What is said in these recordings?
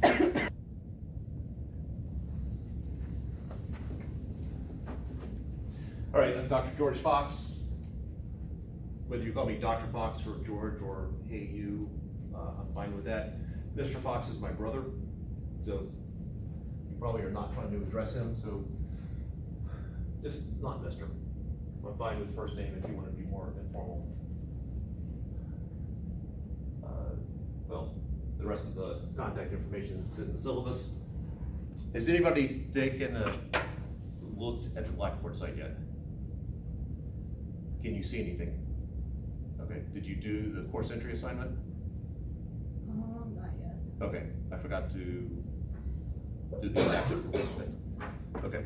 All right, I'm Dr. George Fox. Whether you call me Dr. Fox or George or hey you, I'm fine with that. Mr. Fox is my brother, so you probably are not trying to address him, so just not Mr. I'm fine with first name if you want to be more informal. Well, the rest of the contact information is in the syllabus. Has anybody taken a looked at the Blackboard site yet? Can you see anything? Okay, did you do the course entry assignment? Not yet. Okay, I forgot to do the adaptive release thing. Okay,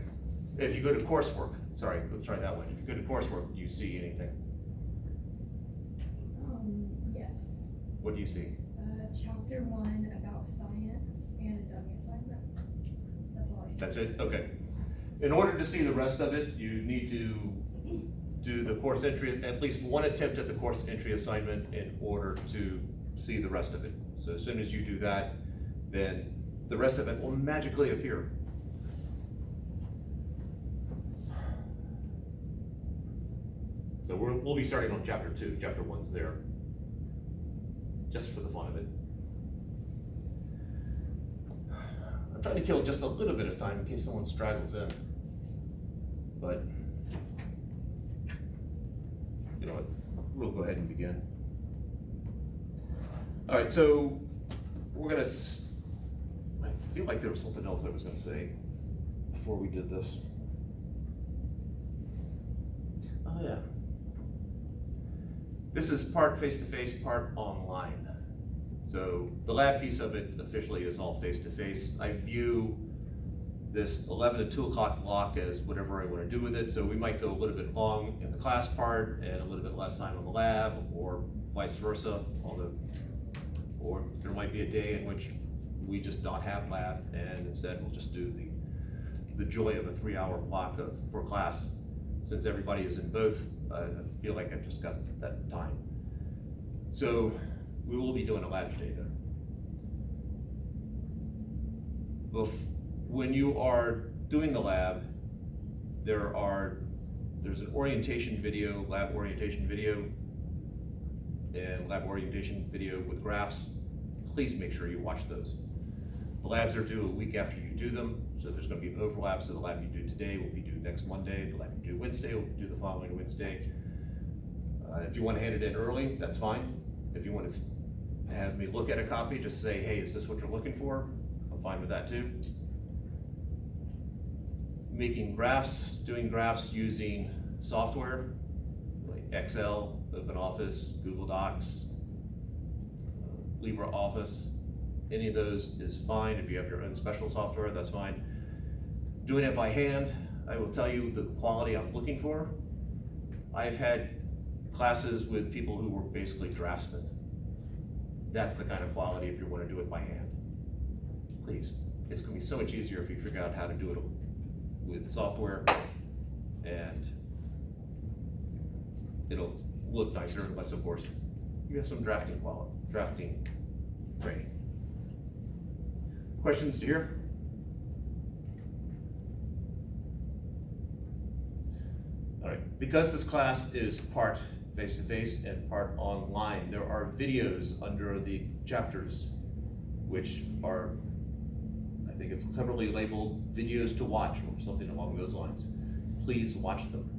if you go to coursework, sorry, let's try that one. If you go to coursework, do you see anything? Yes. What do you see? Chapter 1 about science and a dummy assignment. That's all I see. That's it? Okay. In order to see the rest of it, you need to do the course entry, at least one attempt at the course entry assignment in order to see the rest of it. So as soon as you do that, then the rest of it will magically appear. So we'll be starting on chapter 2. Chapter 1's there, just for the fun of it. I'm trying to kill just a little bit of time in case someone straggles in, but you know what, we'll go ahead and begin. All right, so we're gonna, I feel like there was something else I was gonna say before we did this. Oh yeah. This is part face-to-face, part online. So the lab piece of it officially is all face-to-face. I view this 11 to 2 o'clock block as whatever I want to do with it. So we might go a little bit long in the class part and a little bit less time on the lab, or vice versa. Or there might be a day in which we just not have lab, and instead we'll just do the joy of a 3-hour block for class. Since everybody is in both, I feel like I've just got that time. So we will be doing a lab today though. When you are doing the lab, there's an orientation video, lab orientation video, and lab orientation video with graphs. Please make sure you watch those. The labs are due a week after you do them, so there's going to be an overlap. So the lab you do today will be due next Monday. The lab you do Wednesday will be due the following Wednesday. If you want to hand it in early, that's fine. If you want to have me look at a copy, just say, hey, is this what you're looking for? I'm fine with that too. Making graphs, doing graphs using software like Excel, OpenOffice, Google Docs, LibreOffice, any of those is fine. If you have your own special software, that's fine. Doing it by hand, I will tell you the quality I'm looking for. I've had classes with people who were basically draftsmen. That's the kind of quality if you want to do it by hand. Please, it's going to be so much easier if you figure out how to do it with software, and it'll look nicer, unless of course you have some drafting training. Questions to hear? All right, because this class is part face-to-face and part online, there are videos under the chapters which are, I think it's cleverly labeled videos to watch or something along those lines. Please watch them.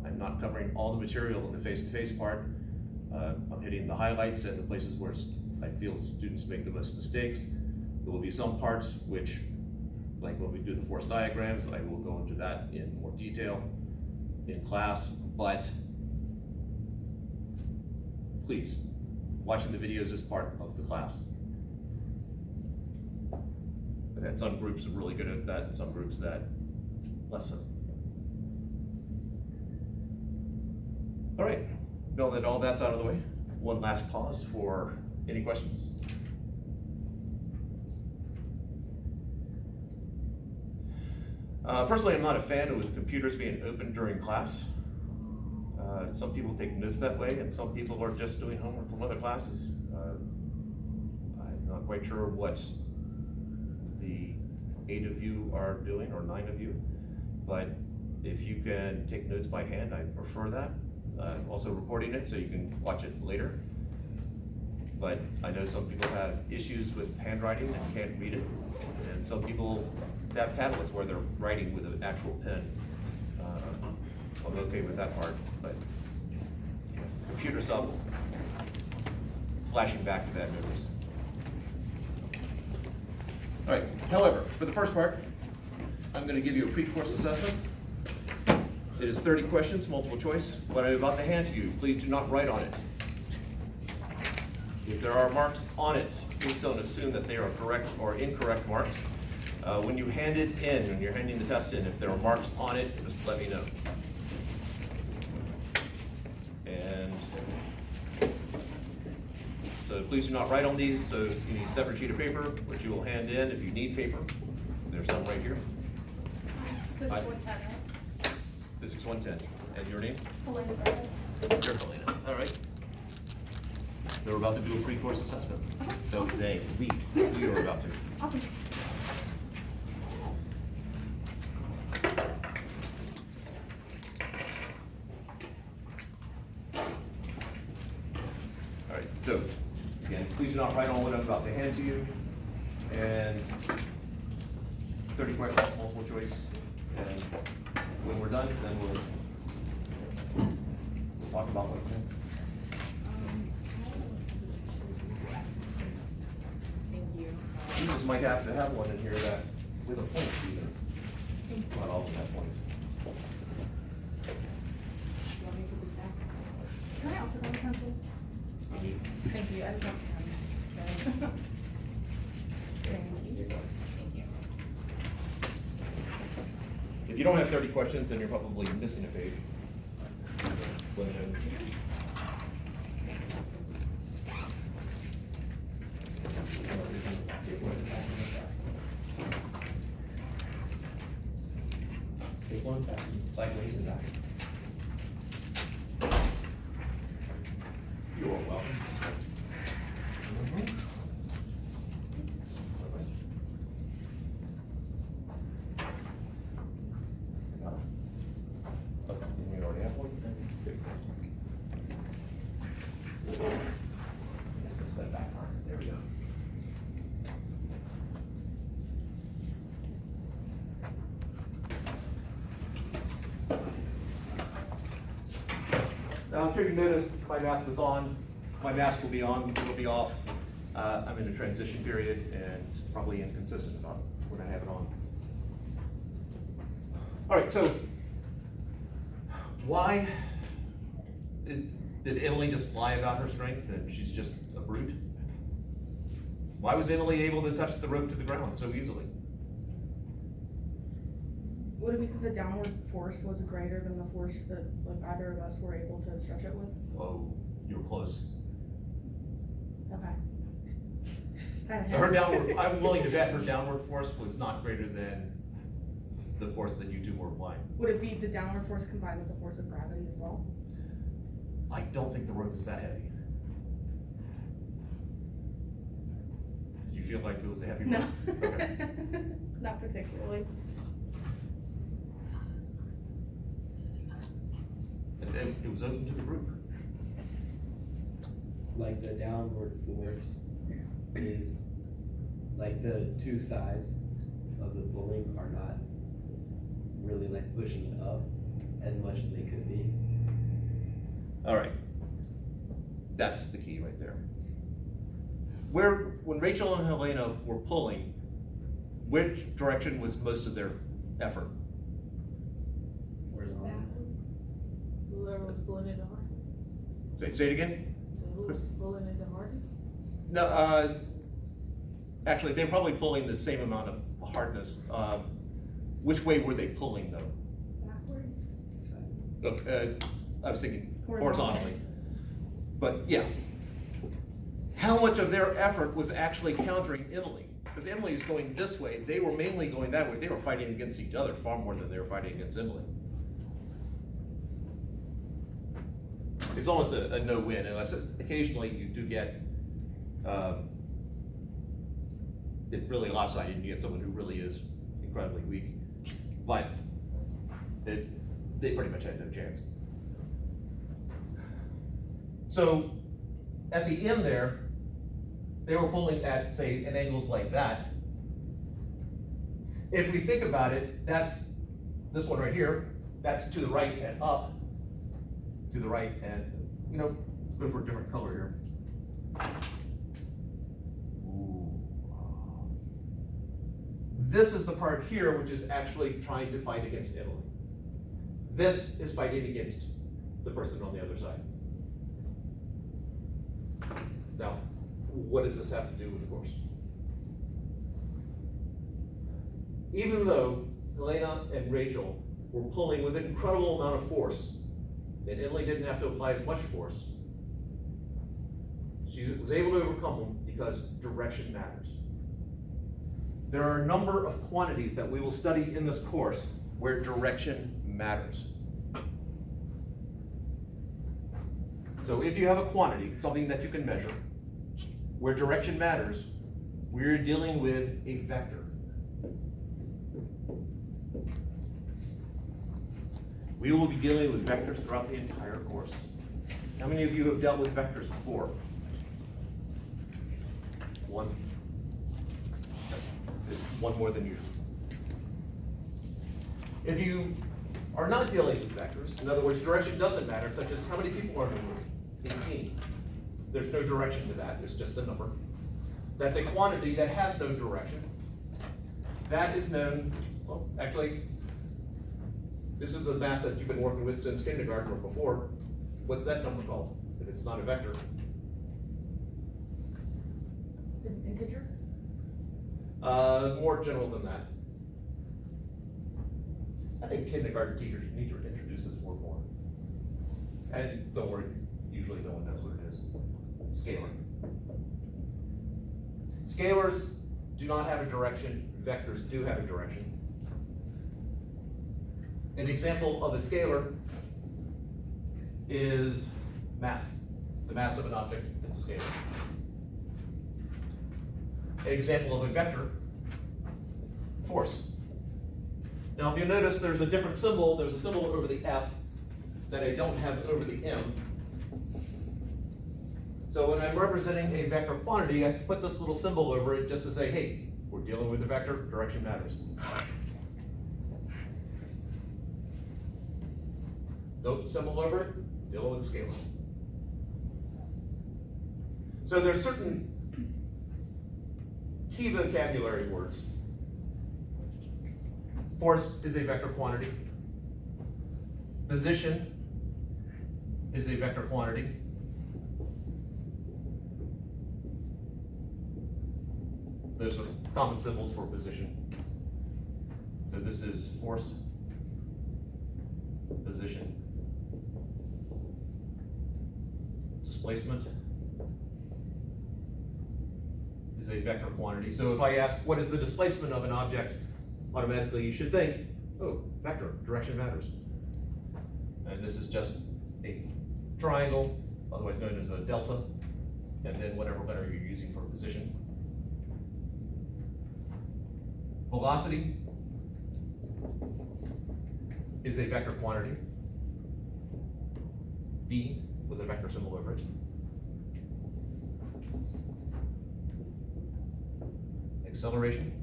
I'm not covering all the material in the face-to-face part. I'm hitting the highlights and the places where I feel students make the most mistakes. There will be some parts which, like when we do the force diagrams, I will go into that in more detail in class, but please, watching the videos is part of the class. And some groups are really good at that, and some groups that less so. All right, now that all that's out of the way, one last pause for any questions. Personally, I'm not a fan of computers being open during class. Some people take notes that way, and some people are just doing homework from other classes. I'm not quite sure what 8 of you are doing, or 9 of you. But if you can take notes by hand, I prefer that. Also recording it so you can watch it later. But I know some people have issues with handwriting and can't read it. And some people have tablets where they're writing with an actual pen. I'm okay with that part, but computer sub, flashing back to bad memories. All right, however, for the first part, I'm gonna give you a pre-course assessment. It is 30 questions, multiple choice. What I'm about to hand to you, please do not write on it. If there are marks on it, please don't assume that they are correct or incorrect marks. When you hand it in, when you're handing the test in, if there are marks on it, just let me know. And so please do not write on these, so you need a separate sheet of paper, which you will hand in if you need paper. There's some right here. Physics 110, right? Physics 110. And your name? Helena Bradley. You're Helena. All right. They're about to do a pre-course assessment. No, we are about to. Awesome. All right, so, again, please do not write on what I'm about to hand to you. And 30 questions, multiple choice. And when we're done, then we'll talk about what's next. Thank you. You just might have to have one in here that, with a point even. Not all of them have points. You want me to put this back? Can I also have a pencil? Thank you, I just want to. Thank you. Thank you. If you don't have 30 questions, then you're probably missing a page. Let me know. Take one fast, sideways and back. You are welcome. Okay, you already have one? Good. Let's step back. There we go. Now, I'm sure you noticed my mask was on. My mask will be on, it'll be off. I'm in a transition period and probably inconsistent about when I have it on. All right, so why did Emily just lie about her strength and she's just a brute? Why was Emily able to touch the rope to the ground so easily? Would it be because the downward force was greater than the force that like either of us were able to stretch it with? Oh, you were close. Okay. Her downward, I'm willing to bet her downward force was not greater than the force that you two were applying. Would it be the downward force combined with the force of gravity as well? I don't think the rope is that heavy. Did you feel like it was a heavy No. rope? Okay. Not particularly. And it was open to the group. Like the downward force is, like the two sides of the pulling are not really like pushing it up as much as they could be. All right. That's the key right there. When Rachel and Helena were pulling, which direction was most of their effort? Horizontal. Whoever was pulling it the hardest. Say it again? So who was pulling it the hardest? No, actually, they're probably pulling the same amount of hardness. Which way were they pulling though? Backward. Look, I was thinking Horizontally. horizontally. But yeah. How much of their effort was actually countering Emily? Because Emily is going this way, they were mainly going that way. They were fighting against each other far more than they were fighting against Emily. It's almost a no-win, unless occasionally you do get, it's really lopsided, and you get someone who really is incredibly weak. But they pretty much had no chance. So at the end there, they were pulling at, say, at angles like that. If we think about it, that's this one right here, that's to the right and up, to the right and, go for a different color here. Ooh. This is the part here which is actually trying to fight against Italy. This is fighting against the person on the other side. Now, what does this have to do with the course? Even though Helena and Rachel were pulling with an incredible amount of force, and Italy didn't have to apply as much force, she was able to overcome them because direction matters. There are a number of quantities that we will study in this course where direction matters. So if you have a quantity, something that you can measure, where direction matters, we're dealing with a vector. We will be dealing with vectors throughout the entire course. How many of you have dealt with vectors before? One. There's one more than usual. If you are not dealing with vectors, in other words, direction doesn't matter, such as how many people are in the room? 18. There's no direction to that, it's just a number. That's a quantity that has no direction. That is known, well, actually, this is the math that you've been working with since kindergarten or before. What's that number called, if it's not a vector? An integer? More general than that. I think kindergarten teachers need to introduce this word more. And don't worry, usually no one knows what it is. Scalar. Scalars do not have a direction, vectors do have a direction. An example of a scalar is mass. The mass of an object, it's a scalar. An example of a vector, force. Now if you notice there's a different symbol, there's a symbol over the F that I don't have over the M. So when I'm representing a vector quantity, I put this little symbol over it just to say, hey, we're dealing with a vector, direction matters. No symbol over it, dealing with a scalar. So there's certain key vocabulary words. Force is a vector quantity. Position is a vector quantity. Those are common symbols for position. So this is force, position, displacement is a vector quantity. So if I ask what is the displacement of an object, automatically you should think, oh, vector, direction matters. And this is just a triangle, otherwise known as a delta, and then whatever letter you're using for position. Velocity is a vector quantity. V with a vector symbol over it. Acceleration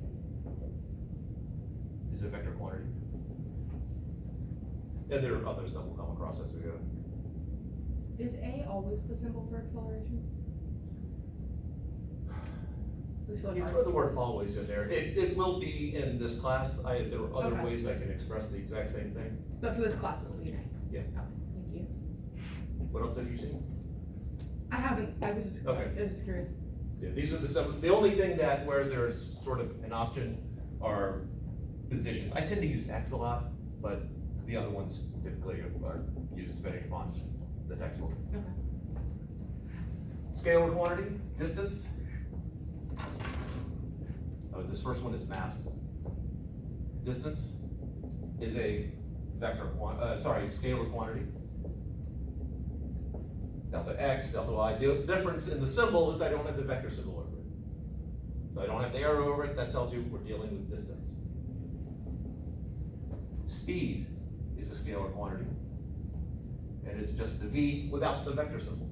is a vector quantity. And there are others that we'll come across as we go. Is A always the symbol for acceleration? I just feel like You throw the word always in there. It will be in this class. There are other Okay. ways I can express the exact same thing. But for this class, it'll be A. Yeah. Okay, thank you. What else have you seen? I haven't, I was just curious. Yeah, these are the only thing that where there's sort of an option are position. I tend to use X a lot, but the other ones typically are used depending upon the textbook. Okay. Scalar quantity, distance. Oh, this first one is mass. Distance is a scalar quantity. Delta X, delta Y. The difference in the symbol is I don't have the vector symbol over it. I don't have the arrow over it, that tells you we're dealing with distance. Speed is a scalar quantity, and it's just the v without the vector symbol.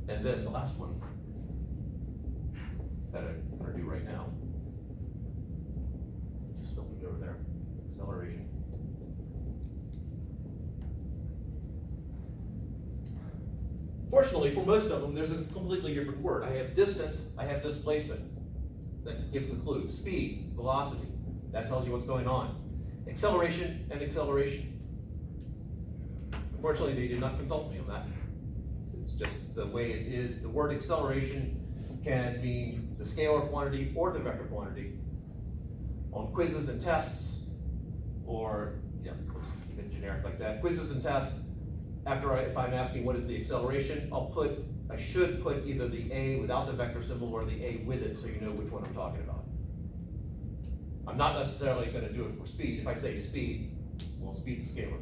And then the last one that I'm gonna do right now, just spilled it over there, acceleration. Fortunately, for most of them, there's a completely different word. I have distance, I have displacement. That gives the clue. Speed, velocity, that tells you what's going on. Acceleration and acceleration. Unfortunately, they did not consult me on that. It's just the way it is. The word acceleration can mean the scalar quantity or the vector quantity. On quizzes and tests, or, yeah, we'll just keep it generic like that. Quizzes and tests, if I'm asking what is the acceleration, I should put either the A without the vector symbol or the A with it so you know which one I'm talking about. I'm not necessarily gonna do it for speed. If I say speed, well, speed's a scalar.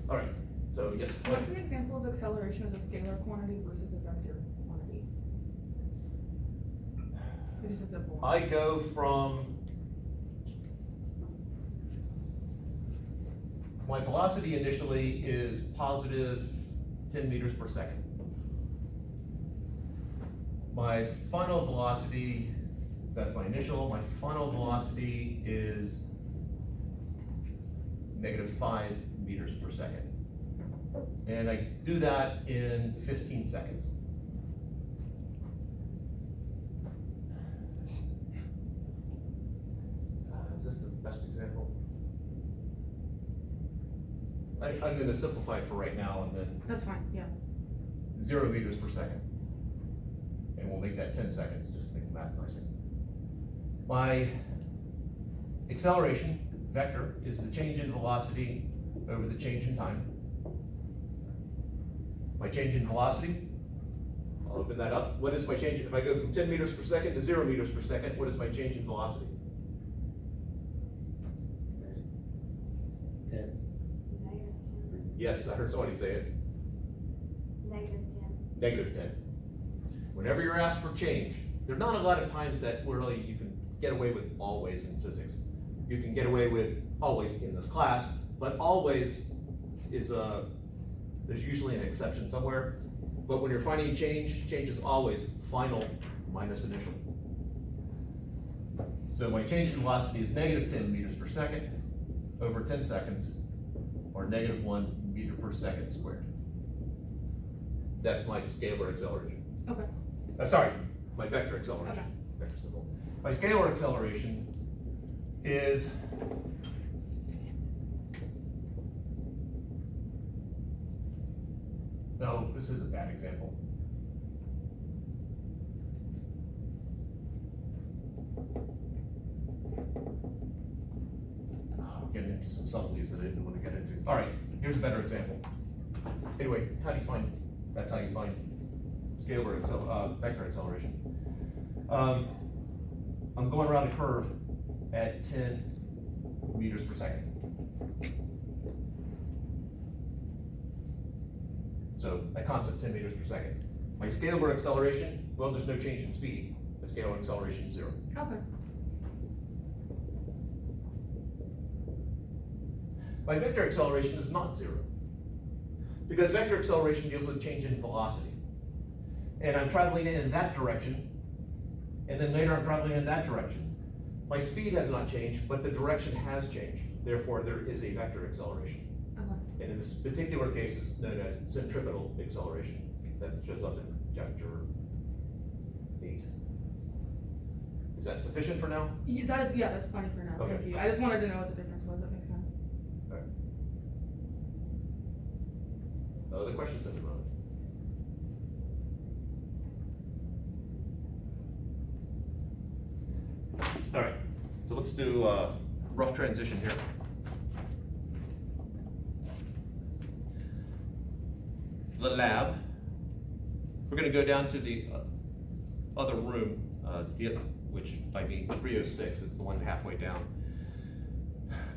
All right, so yes. What's an example of acceleration as a scalar quantity versus a vector quantity? It just a simple one. I go from my velocity initially is positive 10 meters per second. My final velocity, that's my initial, my final velocity is negative 5 meters per second. And I do that in 15 seconds. Is this the best example? I'm gonna simplify it for right now and then That's fine, yeah. 0 meters per second. And we'll make that 10 seconds, just to make the math nicer. My acceleration vector is the change in velocity over the change in time. My change in velocity, I'll open that up. What is my change? If I go from 10 meters per second to 0 meters per second, what is my change in velocity? 10. Yes, I heard somebody say it. -10. -10. Whenever you're asked for change, there are not a lot of times that really you can get away with always in physics. You can get away with always in this class, but always is there's usually an exception somewhere. But when you're finding change is always final minus initial. So my change in velocity is -10 meters per second over 10 seconds, or -1 meter per second squared. That's my scalar acceleration. Okay. Sorry, my vector acceleration. Okay. Vector symbol. My scalar acceleration is no, this is a bad example. I'm getting into some subtleties that I didn't want to get into. All right, here's a better example. Anyway, how do you find? That's how you find scalar vector acceleration. I'm going around a curve at 10 meters per second. So a constant 10 meters per second. My scalar acceleration, well, there's no change in speed. The scalar acceleration is 0. Okay. My vector acceleration is not 0. Because vector acceleration deals with change in velocity. And I'm traveling in that direction, and then later I'm traveling in that direction. My speed has not changed, but the direction has changed. Therefore, there is a vector acceleration. Okay. And in this particular case, it's known as centripetal acceleration. That shows up in chapter 8. Is that sufficient for now? Yeah, that's plenty for now, Okay. thank you. I just wanted to know what the difference was, that makes sense. All right. No other questions at the moment? All right, so let's do a rough transition here. The lab. We're gonna go down to the other room, which I mean 306, it's the one halfway down.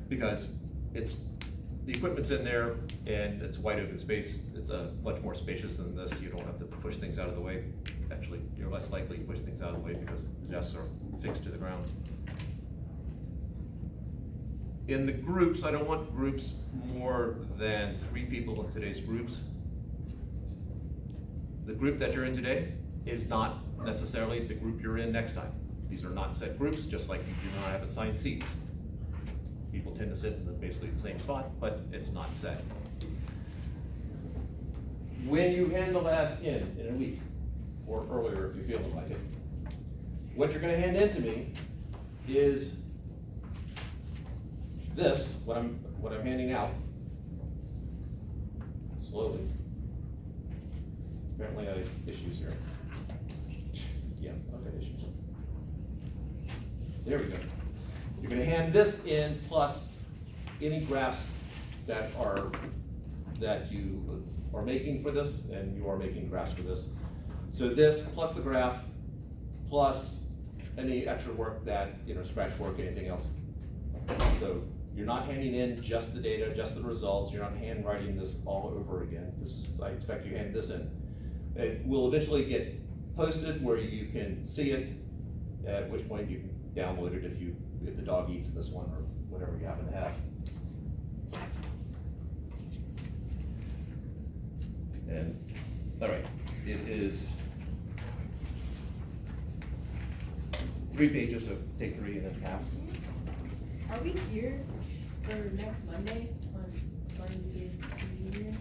Because it's the equipment's in there, and it's wide open space. It's much more spacious than this. You don't have to push things out of the way. Actually, you're less likely to push things out of the way because the desks are fixed to the ground. In the groups, I don't want groups more than 3 people in today's groups. The group that you're in today is not necessarily the group you're in next time. These are not set groups, just like you do not have assigned seats. People tend to sit in basically the same spot, but it's not set. When you hand the lab in a week, or earlier if you feel like it, what you're gonna hand in to me is this, what I'm handing out, slowly. Apparently I have issues here. Yeah, I've got issues. There we go. You're gonna hand this in plus any graphs that you are making for this, and you are making graphs for this. So this plus the graph, plus any extra work that, scratch work, anything else. So you're not handing in just the data, just the results. You're not handwriting this all over again. I expect you to hand this in. It will eventually get posted where you can see it, at which point you can download it if the dog eats this one or whatever you happen to have. And, all right, it is 3 pages, so take 3 and then pass. Are we here for next Monday on Martin Luther King Jr.?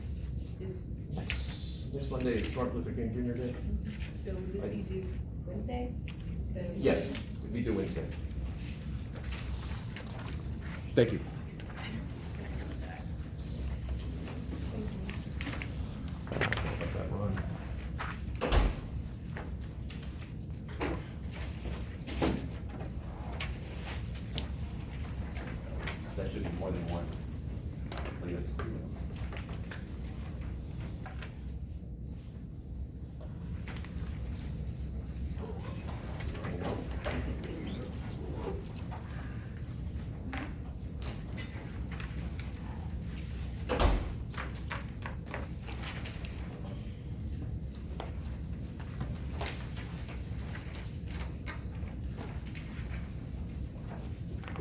Next Monday is Martin Luther King Jr. Day? So would this be due Wednesday? instead of- Yes, we do Wednesday. Thank you. Let that run. That should be more than one. I believe it's 3.